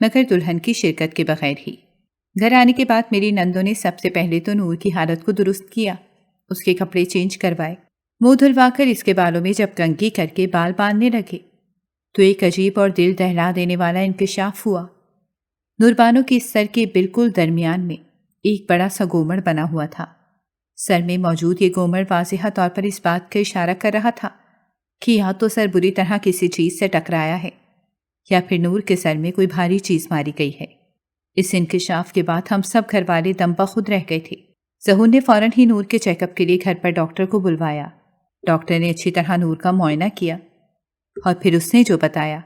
مگر دلہن کی شرکت کے بغیر ہی۔ گھر آنے کے بعد میری نندوں نے سب سے پہلے تو نور کی حالت کو درست کیا، اس کے کپڑے چینج کروائے، منہ دھلوا کر اس کے بالوں میں جب کنگھی کر کے بال باندھنے لگے تو ایک عجیب اور دل دہلا دینے والا انکشاف ہوا۔ نوربانو کے سر کے بالکل درمیان میں ایک بڑا سا گومڑ بنا ہوا تھا۔ سر میں موجود یہ گومڑ واضح طور پر اس بات کا اشارہ کر رہا تھا کہ یا تو سر بری طرح کسی چیز سے ٹکرایا ہے یا پھر نور کے سر میں کوئی بھاری چیز ماری گئی ہے۔ اس انکشاف کے بعد ہم سب گھر والے دم بخود رہ گئے تھے۔ ظہور نے فوراً ہی نور کے چیک اپ کے لیے گھر پر ڈاکٹر کو بلوایا۔ ڈاکٹر نے اچھی طرح نور کا معائنہ کیا اور پھر اس نے جو بتایا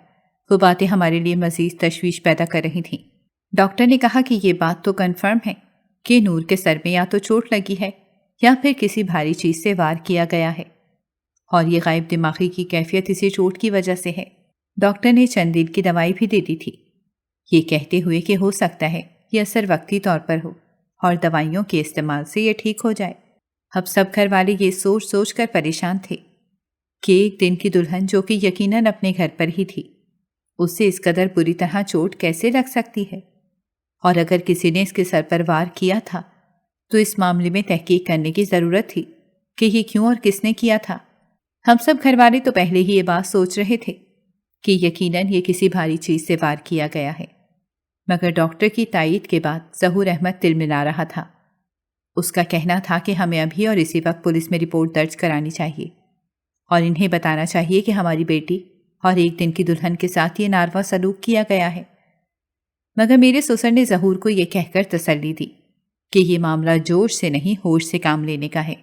وہ باتیں ہمارے لیے مزید تشویش پیدا کر رہی تھیں۔ ڈاکٹر نے کہا کہ یہ بات تو کنفرم ہے کہ نور کے سر میں یا تو چوٹ لگی ہے یا پھر کسی بھاری چیز سے وار کیا گیا ہے، اور یہ غائب دماغی کی کیفیت اسی چوٹ کی وجہ سے ہے۔ ڈاکٹر نے چند دن کی دوائی بھی دے دی تھی، یہ کہتے ہوئے کہ ہو سکتا ہے یہ اثر وقتی طور پر ہو اور دوائیوں کے استعمال سے یہ ٹھیک ہو جائے۔ اب سب گھر والے یہ سوچ سوچ کر پریشان تھے کہ ایک دن کی دلہن جو کہ یقیناً اپنے گھر پر ہی تھی، اسے اس قدر بری طرح چوٹ کیسے لگ سکتی ہے، اور اگر کسی نے اس کے سر پر وار کیا تھا تو اس معاملے میں تحقیق کرنے کی ضرورت تھی کہ یہ کیوں اور کس نے کیا تھا۔ ہم سب گھر والے تو پہلے ہی یہ بات سوچ رہے تھے کہ یقیناً یہ کسی بھاری چیز سے وار کیا گیا ہے، مگر ڈاکٹر کی تائید کے بعد ظہور احمد تل ملا رہا تھا۔ اس کا کہنا تھا کہ ہمیں ابھی اور اسی وقت پولیس میں رپورٹ درج کرانی چاہیے اور انہیں بتانا چاہیے کہ ہماری بیٹی اور ایک دن کی دلہن کے ساتھ یہ ناروا سلوک کیا گیا ہے۔ مگر میرے سسر نے ظہور کو یہ کہہ کر تسلی دی کہ یہ معاملہ جوش سے نہیں ہوش سے کام لینے کا ہے۔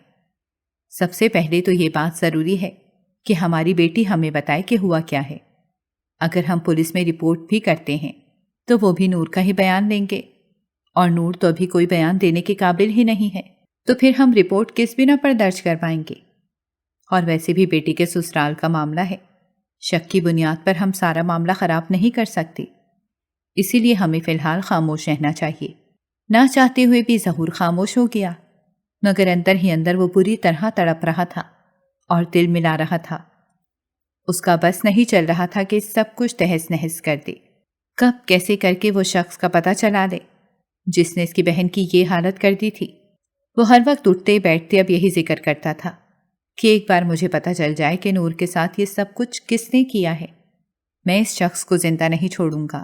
سب سے پہلے تو یہ بات ضروری ہے کہ ہماری بیٹی ہمیں بتائے کہ ہوا کیا ہے۔ اگر ہم پولیس میں رپورٹ بھی کرتے ہیں تو وہ بھی نور کا ہی بیان لیں گے، اور نور تو ابھی کوئی بیان دینے کے قابل ہی نہیں ہے، تو پھر ہم رپورٹ کس بنا پر درج کروائیں گے؟ اور ویسے بھی بیٹی کے سسرال کا معاملہ ہے، شک کی بنیاد پر ہم سارا معاملہ خراب نہیں کر سکتے، اسی لیے ہمیں فی الحال خاموش رہنا چاہیے۔ نہ چاہتے ہوئے بھی ظہور خاموش ہو گیا، مگر اندر ہی اندر وہ بری طرح تڑپ رہا تھا اور دل ملا رہا تھا۔ اس کا بس نہیں چل رہا تھا کہ سب کچھ تہس نہس کر دے، کب کیسے کر کے وہ شخص کا پتہ چلا لے جس نے اس کی بہن کی یہ حالت کر دی تھی۔ وہ ہر وقت اٹھتے بیٹھتے اب یہی ذکر کرتا تھا کہ ایک بار مجھے پتہ چل جائے کہ نور کے ساتھ یہ سب کچھ کس نے کیا ہے، میں اس شخص کو زندہ نہیں چھوڑوں گا۔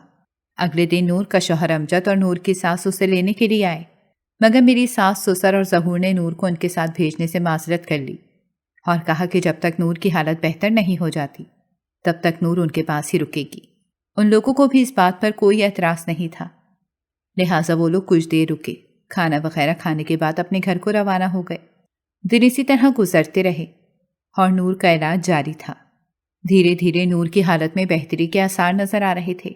اگلے دن نور کا شوہر امجد اور نور کی ساس اسے لینے کے لیے آئے، مگر میری ساس، سسر اور ظہور نے نور کو ان کے ساتھ بھیجنے سے معذرت کر لی اور کہا کہ جب تک نور کی حالت بہتر نہیں ہو جاتی تب تک نور ان کے پاس ہی رکے گی۔ ان لوگوں کو بھی اس بات پر کوئی اعتراض نہیں تھا، لہٰذا وہ لوگ کچھ دیر رکے، کھانا وغیرہ کھانے کے بعد اپنے گھر کو روانہ ہو گئے۔ دن اسی طرح گزرتے رہے اور نور کا علاج جاری تھا۔ دھیرے دھیرے نور کی حالت میں بہتری کے آثار نظر آ رہے تھے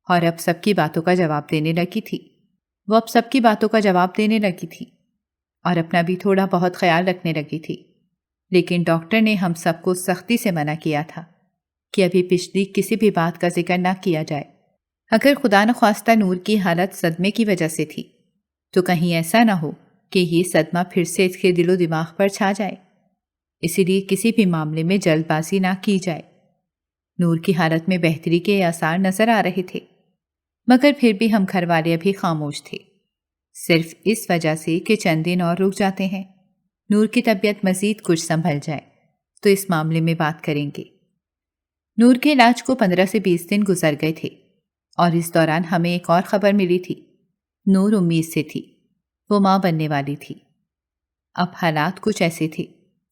اور اب سب کی باتوں کا جواب دینے لگی تھی۔ وہ اب سب کی باتوں کا جواب دینے لگی تھی اور اپنا بھی تھوڑا بہت خیال رکھنے لگی تھی، لیکن ڈاکٹر نے ہم سب کو سختی سے منع کیا تھا کہ ابھی پچھلی کسی بھی بات کا ذکر نہ کیا جائے۔ اگر خدا نخواستہ نور کی حالت صدمے کی وجہ سے تھی تو کہیں ایسا نہ ہو کہ یہ صدمہ پھر سے اس کے دل و دماغ پر چھا جائے، اسی لیے کسی بھی معاملے میں جلد بازی نہ کی جائے۔ نور کی حالت میں بہتری کے آثار نظر آ رہے تھے، مگر پھر بھی ہم گھر والے ابھی خاموش تھے، صرف اس وجہ سے کہ چند دن اور رک جاتے ہیں، نور کی طبیعت مزید کچھ سنبھل جائے تو اس معاملے میں بات کریں گے۔ نور کے علاج کو 15 سے 20 دن گزر گئے تھے اور اس دوران ہمیں ایک اور خبر ملی تھی۔ نور امید سے تھی، وہ ماں بننے والی تھی۔ اب حالات کچھ ایسے تھے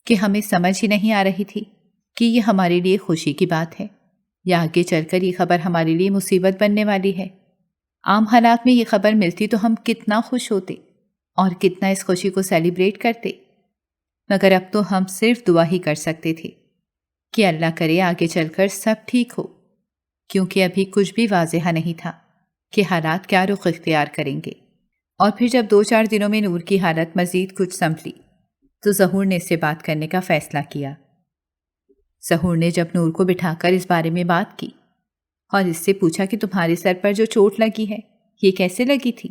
کہ ہمیں سمجھ ہی نہیں آ رہی تھی کہ یہ ہمارے لیے خوشی کی بات ہے یا آگے چل کر یہ خبر ہمارے لیے مصیبت بننے والی ہے۔ عام حالات میں یہ خبر ملتی تو ہم کتنا خوش ہوتے اور کتنا اس خوشی کو سیلیبریٹ کرتے، مگر اب تو ہم صرف دعا ہی کر سکتے تھے کہ اللہ کرے آگے چل کر سب ٹھیک ہو، کیونکہ ابھی کچھ بھی واضح نہیں تھا کہ حالات کیا رخ اختیار کریں گے۔ اور پھر جب 2-4 دنوں میں نور کی حالت مزید کچھ سنبھلی تو ظہور نے اس سے بات کرنے کا فیصلہ کیا۔ ظہور نے جب نور کو بٹھا کر اس بارے میں بات کی اور اس سے پوچھا کہ تمہارے سر پر جو چوٹ لگی ہے یہ کیسے لگی تھی،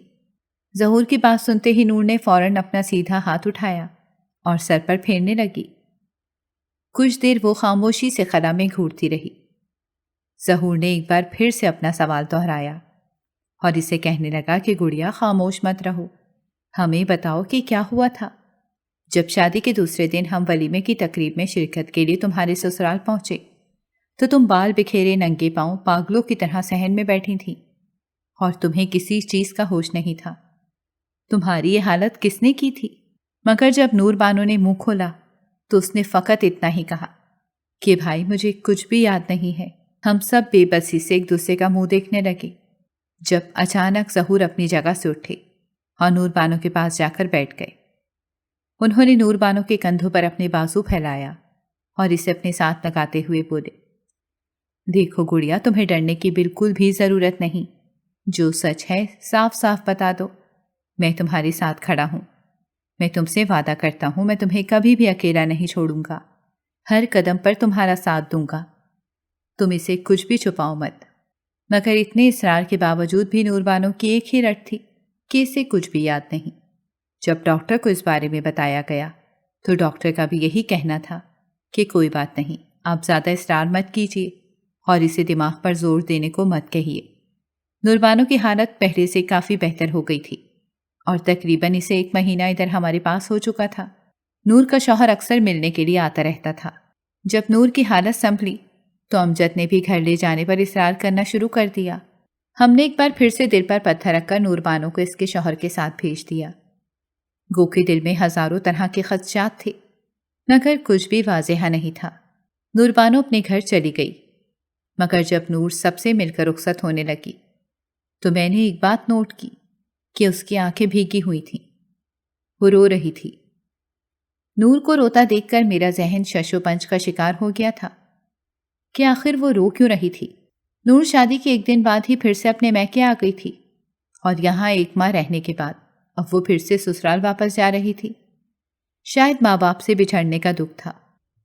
ظہور کی بات سنتے ہی نور نے فوراً اپنا سیدھا ہاتھ اٹھایا اور سر پر پھیرنے لگی۔ کچھ دیر وہ خاموشی سے خلا میں گھورتی رہی۔ ظہور نے ایک بار پھر سے اپنا سوال دہرایا اور اسے کہنے لگا کہ گڑیا خاموش مت رہو، ہمیں بتاؤ کہ کیا ہوا تھا۔ جب شادی کے دوسرے دن ہم ولیمے کی تقریب میں شرکت کے لیے تمہارے سسرال پہنچے تو تم بال بکھیرے ننگے پاؤں پاگلوں کی طرح صحن میں بیٹھی تھی اور تمہیں کسی چیز کا ہوش نہیں تھا۔ تمہاری یہ حالت کس نے کی تھی؟ مگر جب نور بانو نے منہ کھولا تو اس نے فقط اتنا ہی کہا کہ بھائی مجھے کچھ بھی یاد نہیں ہے۔ ہم سب بے بسی سے ایک دوسرے کا منہ دیکھنے لگے جب اچانک ظہور اپنی جگہ سے اٹھے اور نور بانو کے پاس جا کر بیٹھ گئے۔ انہوں نے نور بانو کے کندھوں پر اپنے بازو پھیلایا اور اسے اپنے ساتھ لگاتے ہوئے بولے، دیکھو گڑیا، تمہیں ڈرنے کی بالکل بھی ضرورت نہیں، جو سچ ہے صاف صاف بتا دو، میں تمہارے ساتھ کھڑا ہوں۔ میں تم سے وعدہ کرتا ہوں میں تمہیں کبھی بھی اکیلا نہیں چھوڑوں گا، ہر قدم پر تمہارا ساتھ دوں گا، تم اسے کچھ بھی چھپاؤ مت۔ مگر اتنے اصرار کے باوجود بھی نور بانو کی ایک ہی رٹ تھی کہ اسے کچھ بھی یاد نہیں۔ جب ڈاکٹر کو اس بارے میں بتایا گیا تو ڈاکٹر کا بھی یہی کہنا تھا کہ کوئی بات نہیں، آپ زیادہ اصرار مت کیجیے اور اسے دماغ پر زور دینے کو مت کہیے۔ نور بانو کی حالت پہلے سے کافی بہتر ہو گئی تھی اور تقریباً اسے 1 مہینہ ادھر ہمارے پاس ہو چکا تھا۔ نور کا شوہر اکثر ملنے کے لیے آتا رہتا تھا۔ جب نور کی حالت سنبھلی تو امجد نے بھی گھر لے جانے پر اصرار کرنا شروع کر دیا۔ ہم نے ایک بار پھر سے دل پر پتھر رکھ کر نور بانو کو اس کے شوہر کے ساتھ بھیج دیا۔ گو کے دل میں ہزاروں طرح کے خدشات تھے مگر کچھ بھی واضح نہیں تھا۔ نور بانو اپنے گھر چلی گئی، مگر جب نور سب سے مل کر رخصت ہونے لگی تو میں نے ایک بات نوٹ کی کہ اس کی آنکھیں بھیگی ہوئی تھیں، وہ رو رہی تھی۔ نور کو روتا دیکھ کر میرا ذہن شش و پنج کا شکار ہو گیا تھا کہ آخر وہ رو کیوں رہی تھی۔ نور شادی کے 1 دن بعد ہی پھر سے اپنے میکے آ گئی تھی اور یہاں 1 ماہ رہنے کے بعد اب وہ پھر سے سسرال واپس جا رہی تھی۔ شاید ماں باپ سے بچھڑنے کا دکھ تھا،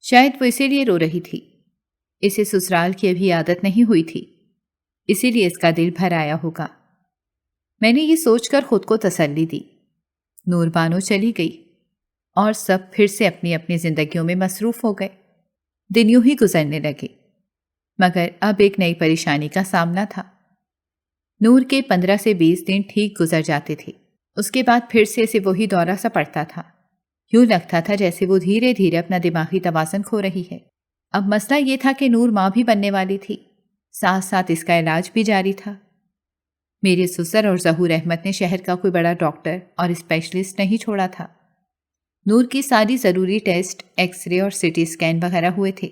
شاید وہ اسی لیے رو رہی تھی، اسے سسرال کی ابھی عادت نہیں ہوئی تھی، اسی لیے اس کا دل بھر آیا ہوگا۔ میں نے یہ سوچ کر خود کو تسلی دی۔ نور بانو چلی گئی اور سب پھر سے اپنی اپنی زندگیوں میں مصروف ہو گئے۔ دن یوں ہی گزرنے لگے مگر اب ایک نئی پریشانی کا سامنا تھا۔ نور کے 15 سے 20 دن ٹھیک گزر جاتے تھے، اس کے بعد پھر سے اسے وہی دورہ سا پڑتا تھا۔ یوں لگتا تھا جیسے وہ دھیرے دھیرے اپنا دماغی توازن کھو رہی ہے۔ اب مسئلہ یہ تھا کہ نور ماں بھی بننے والی تھی، ساتھ ساتھ اس کا علاج بھی جاری تھا۔ میرے سسر اور ظہور احمد نے شہر کا کوئی بڑا ڈاکٹر اور اسپیشلسٹ نہیں چھوڑا تھا۔ نور کی ساری ضروری ٹیسٹ، ایکس رے اور سی ٹی اسکین وغیرہ ہوئے تھے۔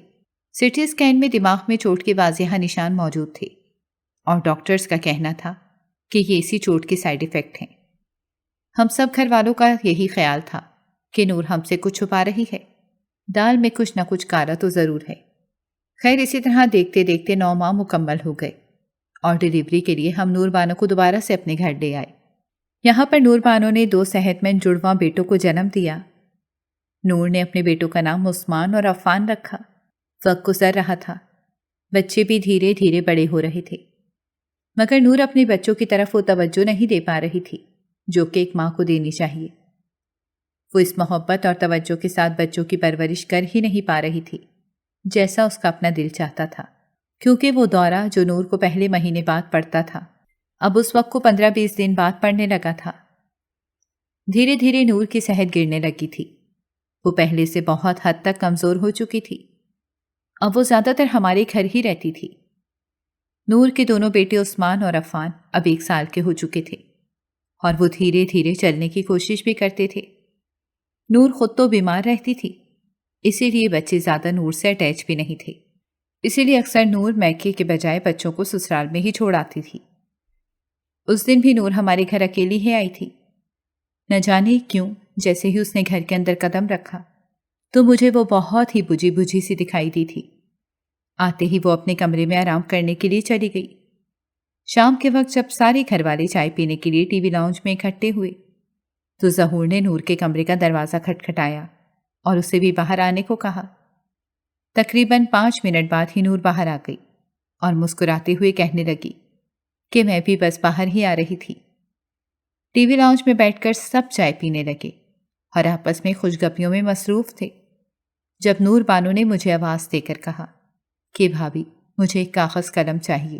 سی ٹی اسکین میں دماغ میں چوٹ کے واضح نشان موجود تھے اور ڈاکٹرز کا کہنا تھا کہ یہ اسی چوٹ کے سائیڈ ایفیکٹ ہیں۔ ہم سب گھر والوں کا یہی خیال تھا کہ نور ہم سے کچھ چھپا رہی ہے، دال میں کچھ نہ کچھ کالا تو ضرور ہے۔ خیر اسی طرح دیکھتے دیکھتے 9 ماہ مکمل ہو گئے اور ڈیلیوری کے لیے ہم نور بانو کو دوبارہ سے اپنے گھر لے آئے۔ یہاں پر نور بانو نے 2 صحت مند جڑواں بیٹوں کو جنم دیا۔ نور نے اپنے بیٹوں کا نام عثمان اور عفان رکھا۔ وقت گزر رہا تھا، بچے بھی دھیرے دھیرے بڑے ہو رہے تھے مگر نور اپنے بچوں کی طرف وہ توجہ نہیں دے پا رہی تھی جو کہ ایک ماں کو دینی چاہیے۔ وہ اس محبت اور توجہ کے ساتھ بچوں کی پرورش کر ہی نہیں پا رہی تھی جیسا اس کا اپنا دل چاہتا تھا، کیونکہ وہ دورہ جو نور کو پہلے مہینے بعد پڑتا تھا اب اس وقت کو 15-20 دن بعد پڑنے لگا تھا۔ دھیرے دھیرے نور کی صحت گرنے لگی تھی، وہ پہلے سے بہت حد تک کمزور ہو چکی تھی۔ اب وہ زیادہ تر ہمارے گھر ہی رہتی تھی۔ نور کے دونوں بیٹے عثمان اور عفان اب 1 سال کے ہو چکے تھے اور وہ دھیرے دھیرے چلنے کی کوشش بھی کرتے تھے۔ نور خود تو بیمار رہتی تھی، اسی لیے بچے زیادہ نور سے اٹیچ بھی نہیں تھے، اسی لیے اکثر نور میکے کے بجائے بچوں کو سسرال میں ہی چھوڑ آتی تھی۔ اس دن بھی نور ہمارے گھر اکیلی ہی آئی تھی۔ نہ جانے کیوں جیسے ہی اس نے گھر کے اندر قدم رکھا تو مجھے وہ بہت ہی بجھی بجھی سی دکھائی دی تھی۔ آتے ہی وہ اپنے کمرے میں آرام کرنے کے لیے چلی گئی۔ شام کے وقت جب سارے گھر والے چائے پینے کے لیے ٹی وی لاؤنج میں اکٹھے ہوئے تو ظہور نے نور کے کمرے کا دروازہ کھٹکھٹایا اور اسے بھی باہر آنے کو کہا۔ تقریباً 5 منٹ بعد ہی نور باہر آ گئی اور مسکراتے ہوئے کہنے لگی کہ میں بھی بس باہر ہی آ رہی تھی۔ ٹی وی لاؤنج میں بیٹھ کر سب چائے پینے لگے اور آپس میں خوشگپیوں میں مصروف تھے جب نور بانو نے مجھے آواز دے کر کہا کہ بھابھی مجھے ایک کاغذ قلم چاہیے۔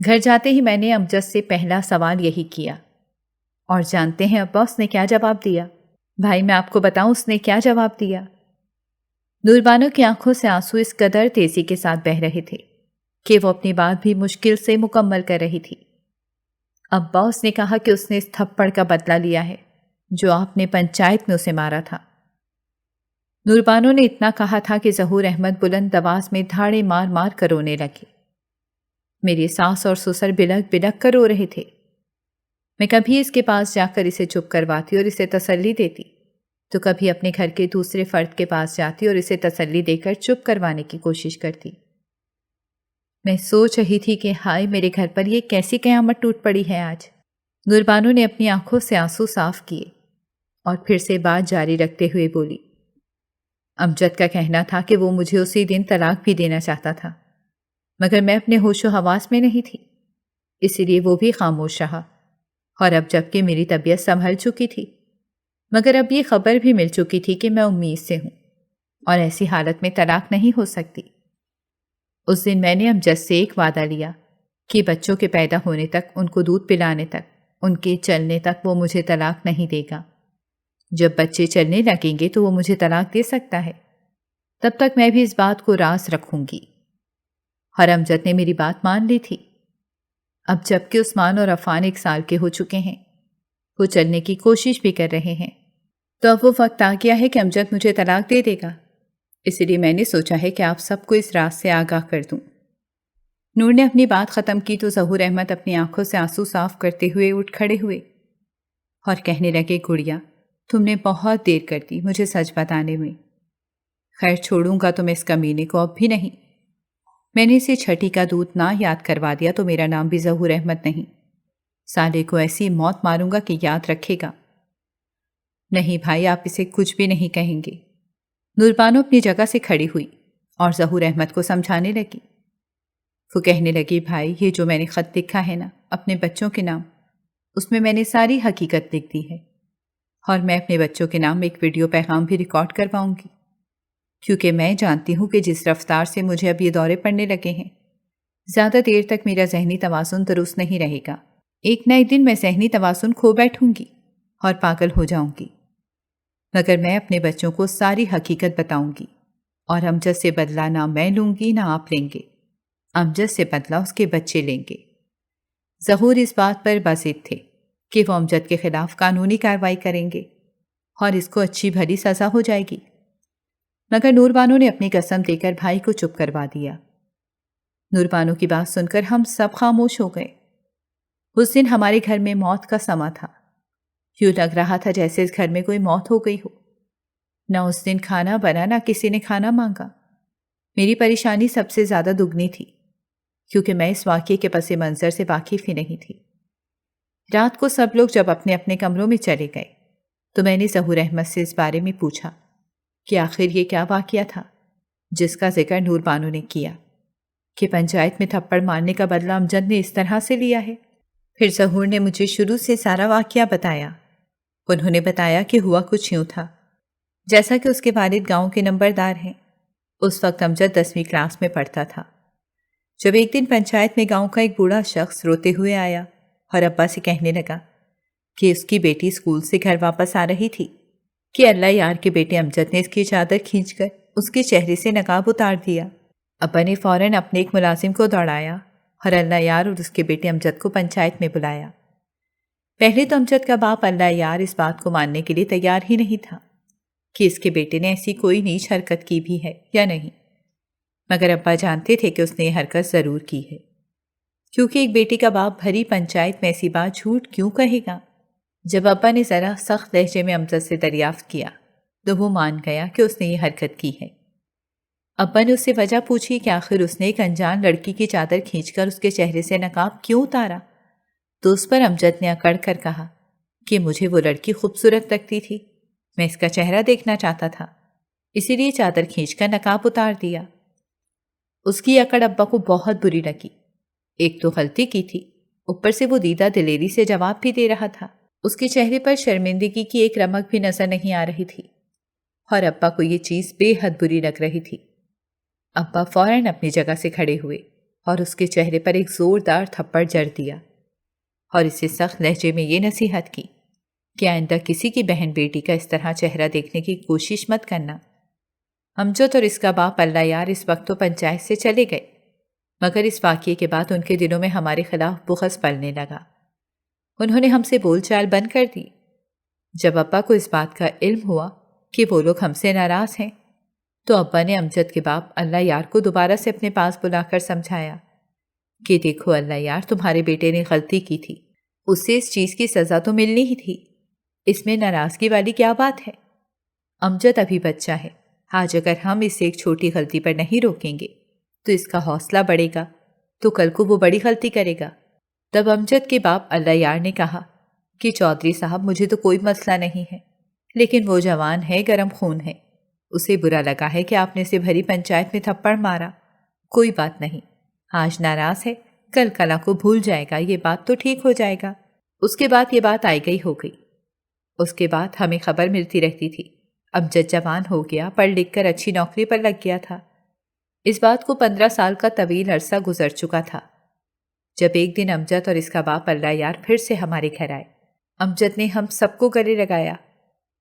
گھر جاتے ہی میں نے امجد سے پہلا سوال یہی کیا، اور جانتے ہیں ابا اس نے کیا جواب دیا؟ بھائی میں آپ کو بتاؤں اس نے کیا جواب دیا؟ نوربانو کی آنکھوں سے آنسو اس قدر تیزی کے ساتھ بہہ رہے تھے کہ وہ اپنی بات بھی مشکل سے مکمل کر رہی تھی۔ ابا اس نے کہا کہ اس نے اس تھپڑ کا بدلہ لیا ہے جو آپ نے پنچایت میں اسے مارا تھا۔ نوربانو نے اتنا کہا تھا کہ ظہور احمد بلند آواز میں دھاڑے مار مار کر رونے لگے۔ میری ساس اور سسر بلک بلک کر رو رہے تھے۔ میں کبھی اس کے پاس جا کر اسے چپ کرواتی اور اسے تسلی دیتی، تو کبھی اپنے گھر کے دوسرے فرد کے پاس جاتی اور اسے تسلی دے کر چپ کروانے کی کوشش کرتی۔ میں سوچ رہی تھی کہ ہائے میرے گھر پر یہ کیسی قیامت ٹوٹ پڑی ہے آج۔ نوربانو نے اپنی آنکھوں سے آنسو صاف کیے اور پھر سے بات جاری رکھتے ہوئے بولی، امجد کا کہنا تھا کہ وہ مجھے اسی دن طلاق بھی دینا چاہتا تھا، مگر میں اپنے ہوش و حواس میں نہیں تھی، اسی لیے وہ بھی خاموش رہا۔ اور اب جبکہ میری طبیعت سنبھل چکی تھی، مگر اب یہ خبر بھی مل چکی تھی کہ میں امید سے ہوں اور ایسی حالت میں طلاق نہیں ہو سکتی۔ اس دن میں نے امجد سے ایک وعدہ لیا کہ بچوں کے پیدا ہونے تک، ان کو دودھ پلانے تک، ان کے چلنے تک وہ مجھے طلاق نہیں دے گا۔ جب بچے چلنے لگیں گے تو وہ مجھے طلاق دے سکتا ہے، تب تک میں بھی اس بات کو راز رکھوں گی۔ اور امجد نے میری بات مان لی تھی۔ اب جبکہ عثمان اور عفان 1 سال کے ہو چکے ہیں، وہ چلنے کی کوشش بھی کر رہے ہیں، تو اب وہ وقت آ گیا ہے کہ امجد مجھے طلاق دے دے گا۔ اسی لیے میں نے سوچا ہے کہ آپ سب کو اس راز سے آگاہ کر دوں۔ نور نے اپنی بات ختم کی تو ظہور احمد اپنی آنکھوں سے آنسو صاف کرتے ہوئے اٹھ کھڑے ہوئے اور کہنے لگے، گڑیا تم نے بہت دیر کر دی مجھے سچ بتانے میں۔ خیر چھوڑوں گا تو میں اس کمینے کو اب بھی نہیں۔ میں نے اسے چھٹی کا دودھ نہ یاد کروا دیا تو میرا نام بھی ظہور احمد نہیں۔ سالے کو ایسی موت ماروں گا کہ یاد رکھے گا۔ نہیں بھائی آپ اسے کچھ بھی نہیں کہیں گے۔ نوربانو اپنی جگہ سے کھڑی ہوئی اور ظہور احمد کو سمجھانے لگی۔ وہ کہنے لگی، بھائی یہ جو میں نے خط لکھا ہے نا اپنے بچوں کے نام، اس میں نے ساری حقیقت لکھ دی ہے، اور میں اپنے بچوں کے نام ایک ویڈیو پیغام بھی ریکارڈ کرواؤں گی، کیونکہ میں جانتی ہوں کہ جس رفتار سے مجھے اب یہ دورے پڑنے لگے ہیں، زیادہ دیر تک میرا ذہنی توازن درست نہیں رہے گا۔ ایک نہ ایک دن میں ذہنی توازن کھو بیٹھوں گی اور پاگل ہو جاؤں گی، مگر میں اپنے بچوں کو ساری حقیقت بتاؤں گی، اور امجد سے بدلہ نہ میں لوں گی نہ آپ لیں گے، امجد سے بدلہ اس کے بچے لیں گے۔ ظہور اس بات پر بضد تھے کہ وہ امجد کے خلاف قانونی کارروائی کریں گے اور اس کو اچھی بھلی سزا ہو جائے گی، مگر نوربانو نے اپنی قسم دے کر بھائی کو چپ کروا دیا۔ نوربانو کی بات سن کر ہم سب خاموش ہو گئے۔ اس دن ہمارے گھر میں موت کا سما تھا، یوں لگ رہا تھا جیسے اس گھر میں کوئی موت ہو گئی ہو۔ نہ اس دن کھانا بنا نہ کسی نے کھانا مانگا۔ میری پریشانی سب سے زیادہ دگنی تھی، کیونکہ میں اس واقعے کے پس منظر سے واقف ہی نہیں تھی۔ رات کو سب لوگ جب اپنے اپنے کمروں میں چلے گئے تو میں نے ظہور احمد سے اس بارے میں پوچھا کہ آخر یہ کیا واقعہ تھا جس کا ذکر نوربانو نے کیا کہ پنچایت میں تھپڑ مارنے کا بدلہ امجد نے اس طرح سے لیا ہے۔ پھر ظہور نے مجھے شروع سے سارا واقعہ بتایا۔ انہوں نے بتایا کہ ہوا کچھ یوں تھا، جیسا کہ اس کے والد گاؤں کے نمبردار ہیں۔ اس وقت امجد 10ویں کلاس میں پڑھتا تھا، جب ایک دن پنچایت میں گاؤں کا ایک بوڑھا شخص روتے ہوئے آیا اور ابا سے کہنے لگا کہ اس کی بیٹی اسکول سے گھر واپس آ رہی تھی کہ اللہ یار کے بیٹے امجد نے اس کی چادر کھینچ کر اس کے چہرے سے نقاب اتار دیا۔ ابا نے فوراً اپنے ایک ملازم کو دوڑایا اور اللہ یار اور اس کے بیٹے امجد کو پنچایت میں بلایا۔ پہلے تو امجد کا باپ اللہ یار اس بات کو ماننے کے لیے تیار ہی نہیں تھا کہ اس کے بیٹے نے ایسی کوئی نیچ حرکت کی بھی ہے یا نہیں، مگر ابا جانتے تھے کہ اس نے یہ حرکت ضرور کی ہے، کیونکہ ایک بیٹی کا باپ بھری پنچایت میں ایسی بات جھوٹ کیوں کہے گا۔ جب ابا نے ذرا سخت لہجے میں امجد سے دریافت کیا تو وہ مان گیا کہ اس نے یہ حرکت کی ہے۔ ابا نے اس سے وجہ پوچھی کہ آخر اس نے ایک انجان لڑکی کی چادر کھینچ کر اس کے چہرے سے نقاب کیوں اتارا، تو اس پر امجد نے اکڑ کر کہا کہ مجھے وہ لڑکی خوبصورت لگتی تھی، میں اس کا چہرہ دیکھنا چاہتا تھا، اسی لیے چادر کھینچ کر نقاب اتار دیا۔ اس کی اکڑ ابا کو بہت بری لگی۔ ایک تو غلطی کی تھی، اوپر سے وہ دیدہ دلیری سے جواب بھی دے رہا تھا۔ اس کے چہرے پر شرمندگی کی ایک رمق بھی نظر نہیں آ رہی تھی، اور ابا کو یہ چیز بے حد بری لگ رہی تھی۔ ابا فوراً اپنی جگہ سے کھڑے ہوئے اور اس کے چہرے پر ایک زوردار تھپڑ جڑ دیا اور اسے سخت لہجے میں یہ نصیحت کی کہ آئندہ کسی کی بہن بیٹی کا اس طرح چہرہ دیکھنے کی کوشش مت کرنا۔ امجد اور اس کا باپ اللہ یار اس وقت تو پنچایت سے چلے گئے، مگر اس واقعے کے بعد ان کے دلوں میں ہمارے خلاف بغض پلنے لگا۔ انہوں نے ہم سے بول چال بند کر دی۔ جب ابا کو اس بات کا علم ہوا کہ وہ لوگ ہم سے ناراض ہیں تو ابا نے امجد کے باپ اللہ یار کو دوبارہ سے اپنے پاس بلا کر سمجھایا کہ دیکھو اللہ یار، تمہارے بیٹے نے غلطی کی تھی، اس سے اس چیز کی سزا تو ملنی ہی تھی، اس میں ناراضگی والی کیا بات ہے؟ امجد ابھی بچہ ہے، آج اگر ہم اسے ایک چھوٹی غلطی پر نہیں روکیں گے تو اس کا حوصلہ بڑھے گا تو کل کو وہ بڑی غلطی کرے گا۔ تب امجد کے باپ اللہ یار نے کہا کہ چودھری صاحب، مجھے تو کوئی مسئلہ نہیں ہے، لیکن وہ جوان ہے، گرم خون ہے، اسے برا لگا ہے کہ آپ نے اسے بھری پنچایت میں تھپڑ مارا۔ کوئی بات نہیں، آج ناراض ہے، کل کلا کو بھول جائے گا، یہ بات تو ٹھیک ہو جائے گا۔ اس کے بعد یہ بات آئی گئی ہو گئی۔ اس کے بعد ہمیں خبر ملتی رہتی تھی امجد جوان ہو گیا، پڑھ لکھ کر اچھی نوکری پر لگ گیا تھا۔ اس بات کو 15 سال کا طویل عرصہ گزر چکا تھا جب ایک دن امجد اور اس کا باپ اللہ یار پھر سے ہمارے گھر آئے۔ امجد نے ہم سب کو گلے لگایا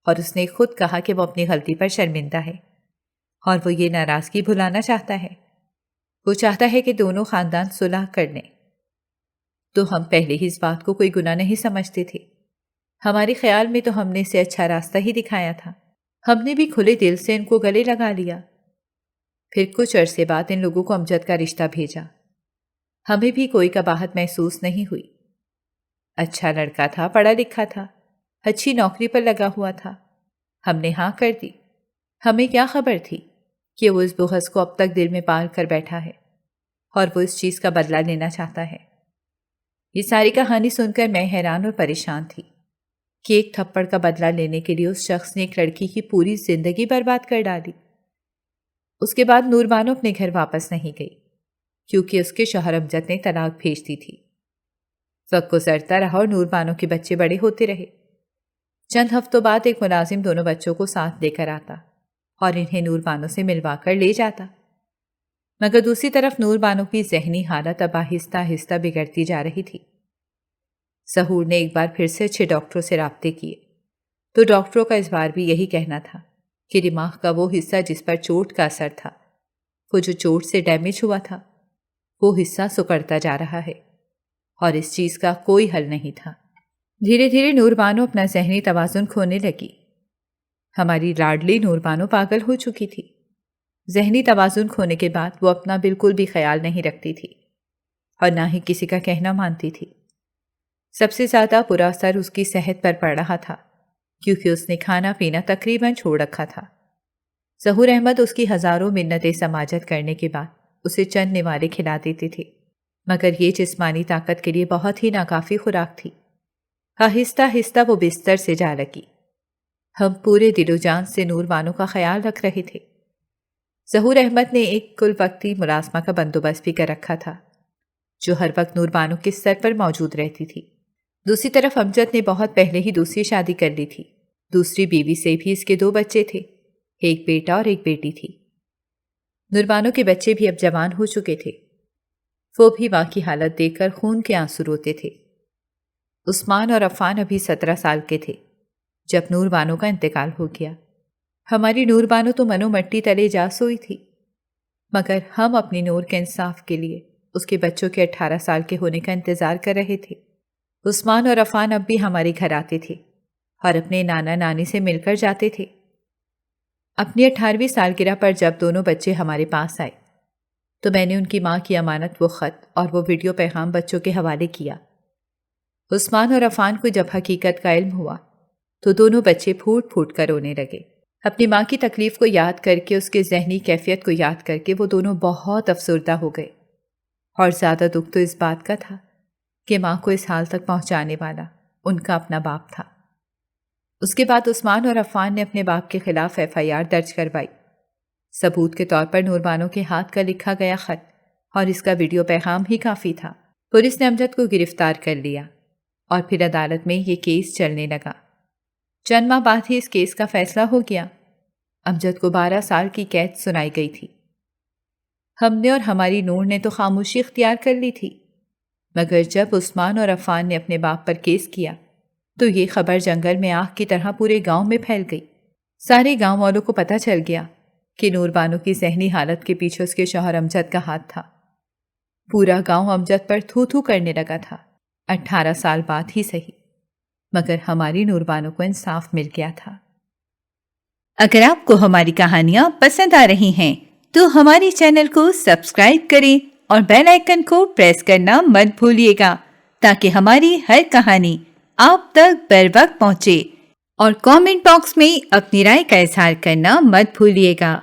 اور اس نے خود کہا کہ وہ اپنی غلطی پر شرمندہ ہے اور وہ یہ ناراضگی بھلانا چاہتا ہے۔ وہ چاہتا ہے کہ دونوں خاندان صلح کر لیں۔ تو ہم پہلے ہی اس بات کو کوئی گناہ نہیں سمجھتے تھے۔ ہمارے خیال میں تو ہم نے اسے اچھا راستہ ہی دکھایا تھا۔ ہم نے بھی کھلے دل سے ان کو گلے لگا لیا۔ پھر کچھ عرصے بعد ان لوگوں کو امجد کا رشتہ بھیجا۔ ہمیں بھی کوئی قباحت محسوس نہیں ہوئی۔ اچھا لڑکا تھا، پڑھا لکھا تھا، اچھی نوکری پر لگا ہوا تھا۔ ہم نے ہاں کر دی۔ ہمیں کیا خبر تھی کہ وہ اس بغض کو اب تک دل میں پال کر بیٹھا ہے اور وہ اس چیز کا بدلہ لینا چاہتا ہے۔ یہ ساری کہانی سن کر میں حیران اور پریشان تھی کہ ایک تھپڑ کا بدلہ لینے کے لیے اس شخص نے ایک لڑکی کی پوری زندگی برباد کر ڈالی۔ اس کے بعد نور بانو اپنے گھر واپس نہیں گئی کیونکہ اس کے شوہر امجد نے طلاق بھیج دی تھی۔ وقت گزرتا رہا اور نور بانو کے بچے بڑے ہوتے رہے۔ چند ہفتوں بعد ایک ملازم دونوں بچوں کو ساتھ لے کر آتا اور انہیں نور بانو سے ملوا کر لے جاتا، مگر دوسری طرف نور بانو کی ذہنی حالت اب آہستہ آہستہ بگڑتی جا رہی تھی۔ ظہور نے ایک بار پھر سے اچھے ڈاکٹروں سے رابطے کیے تو ڈاکٹروں کا اس بار بھی یہی کہنا تھا کہ دماغ کا وہ حصہ جس پر چوٹ کا اثر تھا، وہ جو چوٹ سے ڈیمیج ہوا تھا، وہ حصہ سکڑتا جا رہا ہے اور اس چیز کا کوئی حل نہیں تھا۔ دھیرے دھیرے نور بانو اپنا ذہنی توازن کھونے لگی۔ ہماری لاڈلی نور بانو پاگل ہو چکی تھی۔ ذہنی توازن کھونے کے بعد وہ اپنا بالکل بھی خیال نہیں رکھتی تھی اور نہ ہی کسی کا کہنا مانتی تھی۔ سب سے زیادہ برا اثر اس کی صحت پر پڑ رہا تھا کیونکہ اس نے کھانا پینا تقریباً چھوڑ رکھا تھا۔ ظہور احمد اس کی ہزاروں منتیں سماجت کرنے کے بعد اسے چند نوالے کھلا دیتے تھے، مگر یہ جسمانی طاقت کے لیے بہت ہی ناکافی خوراک تھی۔ آہستہ آہستہ وہ بستر سے جا لگی۔ ہم پورے دل و جان سے نور بانو کا خیال رکھ رہے تھے۔ ظہور احمد نے ایک کل وقتی ملازمہ کا بندوبست بھی کر رکھا تھا جو ہر وقت نور بانو کے سر پر موجود رہتی تھی۔ دوسری طرف امجد نے بہت پہلے ہی دوسری شادی کر لی تھی۔ دوسری بیوی سے بھی اس کے 2 بچے تھے، ایک بیٹا اور ایک بیٹی تھی۔ نور بانو کے بچے بھی اب جوان ہو چکے تھے۔ وہ بھی ماں کی حالت دیکھ کر خون کے آنسو روتے تھے۔ عثمان اور عفان ابھی 17 سال کے تھے جب نور بانو کا انتقال ہو گیا۔ ہماری نور بانو تو منو مٹی تلے جا سوئی تھی، مگر ہم اپنی نور کے انصاف کے لیے اس کے بچوں کے 18 سال کے ہونے کا انتظار کر رہے تھے۔ عثمان اور عفان اب بھی ہمارے گھر آتے تھے اور اپنے نانا نانی سے مل کر جاتے تھے۔ اپنی 18ویں سالگرہ پر جب دونوں بچے ہمارے پاس آئے تو میں نے ان کی ماں کی امانت وہ خط اور وہ ویڈیو پیغام بچوں کے حوالے کیا۔ عثمان اور عفان کو جب حقیقت کا علم ہوا تو دونوں بچے پھوٹ پھوٹ کر رونے لگے۔ اپنی ماں کی تکلیف کو یاد کر کے، اس کے ذہنی کیفیت کو یاد کر کے وہ دونوں بہت افسردہ ہو گئے، اور زیادہ دکھ تو اس بات کا تھا کہ ماں کو اس حال تک پہنچانے والا ان کا اپنا باپ تھا۔ اس کے بعد عثمان اور عفان نے اپنے باپ کے خلاف FIR درج کروائی۔ ثبوت کے طور پر نور بانو کے ہاتھ کا لکھا گیا خط اور اس کا ویڈیو پیغام ہی کافی تھا۔ پولیس نے امجد کو گرفتار کر لیا اور پھر عدالت میں یہ کیس چلنے لگا۔ چند ماہ بعد ہی اس کیس کا فیصلہ ہو گیا۔ امجد کو 12 سال کی قید سنائی گئی تھی۔ ہم نے اور ہماری نور نے تو خاموشی اختیار کر لی تھی، مگر جب عثمان اور عفان نے اپنے باپ پر کیس کیا تو یہ خبر جنگل میں آگ کی طرح پورے گاؤں میں پھیل گئی۔ سارے گاؤں والوں کو پتہ چل گیا کہ نور بانو کی ذہنی حالت کے پیچھے اس کے شوہر امجد کا ہاتھ تھا۔ پورا گاؤں امجد پر تھو تھو کرنے لگا تھا، 18 سال بعد ہی صحیح، مگر ہماری نور بانو کو انصاف مل گیا تھا۔ اگر آپ کو ہماری کہانیاں پسند آ رہی ہیں تو ہماری چینل کو سبسکرائب کریں اور بیل آئیکن کو پریس کرنا مت بھولیے گا تاکہ ہماری ہر کہانی آپ تک بر وقت پہنچے، اور کامنٹ باکس میں اپنی رائے کا اظہار کرنا مت بھولیے گا۔